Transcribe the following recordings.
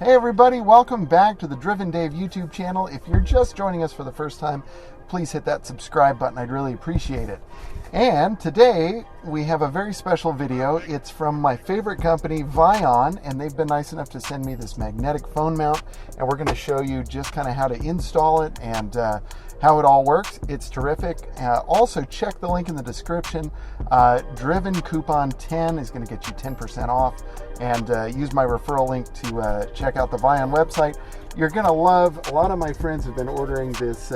Hey everybody, welcome back to the Driven Dave YouTube channel. If you're just joining us for the first time, please hit that subscribe button. I'd really appreciate it. And today we have a very special video. It's from my favorite company, VION, and they've been nice enough to send me this magnetic phone mount, and we're going to show you just kind of how to install it and how it all works. It's terrific. Also, check the link in the description. Driven Coupon 10 is going to get you 10% off, and use my referral link to check out the VION website. You're going to love, a lot of my friends have been ordering this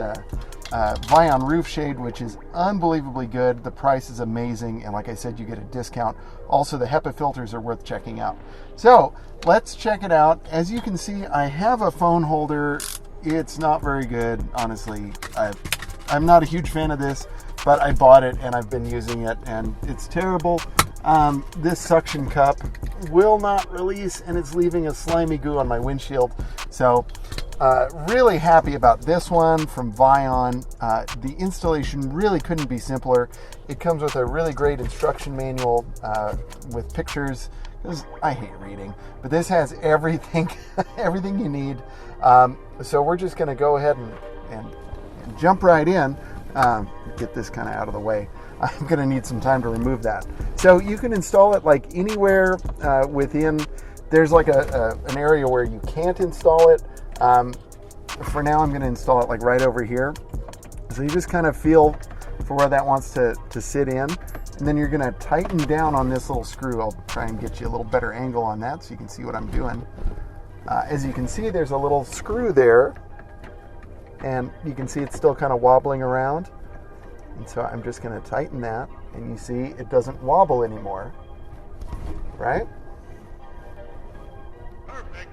VION roof shade, which is unbelievably good. The price is amazing, and like I said, you get a discount. Also, the HEPA filters are worth checking out. So let's check it out. As you can see, I have a phone holder. It's not very good, honestly. I'm not a huge fan of this, but I bought it and I've been using it, and it's terrible. This suction cup will not release, and it's leaving a slimy goo on my windshield. So really happy about this one from VION. The installation really couldn't be simpler. It comes with a really great instruction manual with pictures, because I hate reading, but this has everything everything you need. So we're just going to go ahead and jump right in. Get this kind of out of the way. I'm going to need some time to remove that. So you can install it like anywhere within. There's like an area where you can't install it. For now, I'm going to install it like right over here. So you just kind of feel for where that wants to sit in. And then you're going to tighten down on this little screw. I'll try and get you a little better angle on that so you can see what I'm doing. As you can see, there's a little screw there, and you can see it's still kind of wobbling around. And so I'm just going to tighten that, and you see it doesn't wobble anymore, right? Perfect.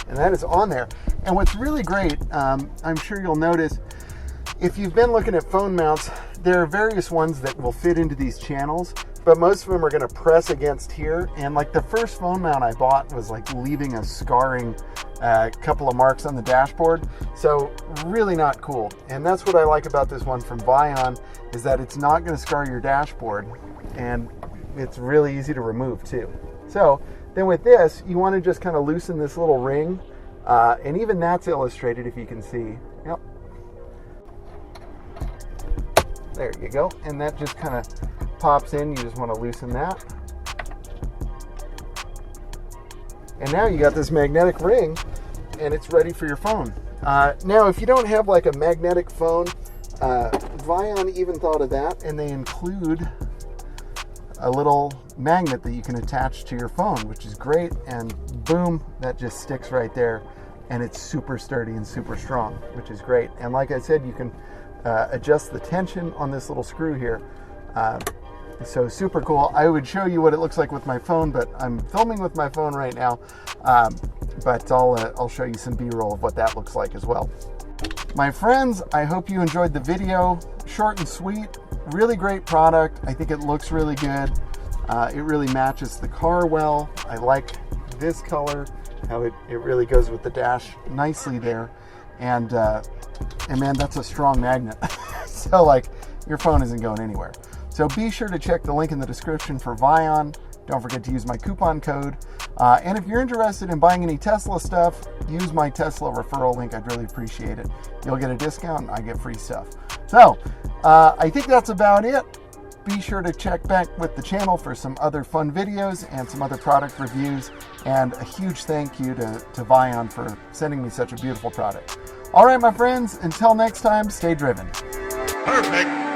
And that is on there. And what's really great, I'm sure you'll notice, if you've been looking at phone mounts, there are various ones that will fit into these channels, but most of them are going to press against here. And like the first phone mount I bought was like leaving a scarring couple of marks on the dashboard. So really not cool. And that's what I like about this one from VION, is that it's not going to scar your dashboard, and it's really easy to remove too. So then with this, you want to just kind of loosen this little ring, and even that's illustrated if you can see. Yep. There you go. And that just kind of pops in. You just want to loosen that. And now you got this magnetic ring, and it's ready for your phone. Now, if you don't have like a magnetic phone, VION even thought of that, and they include a little magnet that you can attach to your phone, which is great. And boom, that just sticks right there, and it's super sturdy and super strong, which is great. And like I said, you can adjust the tension on this little screw here. So super cool. I would show you what it looks like with my phone, but I'm filming with my phone right now. But I'll show you some B-roll of what that looks like as well. My friends, I hope you enjoyed the video. Short and sweet, really great product. I think it looks really good. It really matches the car well. I like this color, how it really goes with the dash nicely there. And man, that's a strong magnet. So like, your phone isn't going anywhere. So be sure to check the link in the description for VION. Don't forget to use my coupon code. And if you're interested in buying any Tesla stuff, use my Tesla referral link. I'd really appreciate it. You'll get a discount, and I get free stuff. So I think that's about it. Be sure to check back with the channel for some other fun videos and some other product reviews. And a huge thank you to VION for sending me such a beautiful product. All right, my friends, until next time, stay driven. Perfect.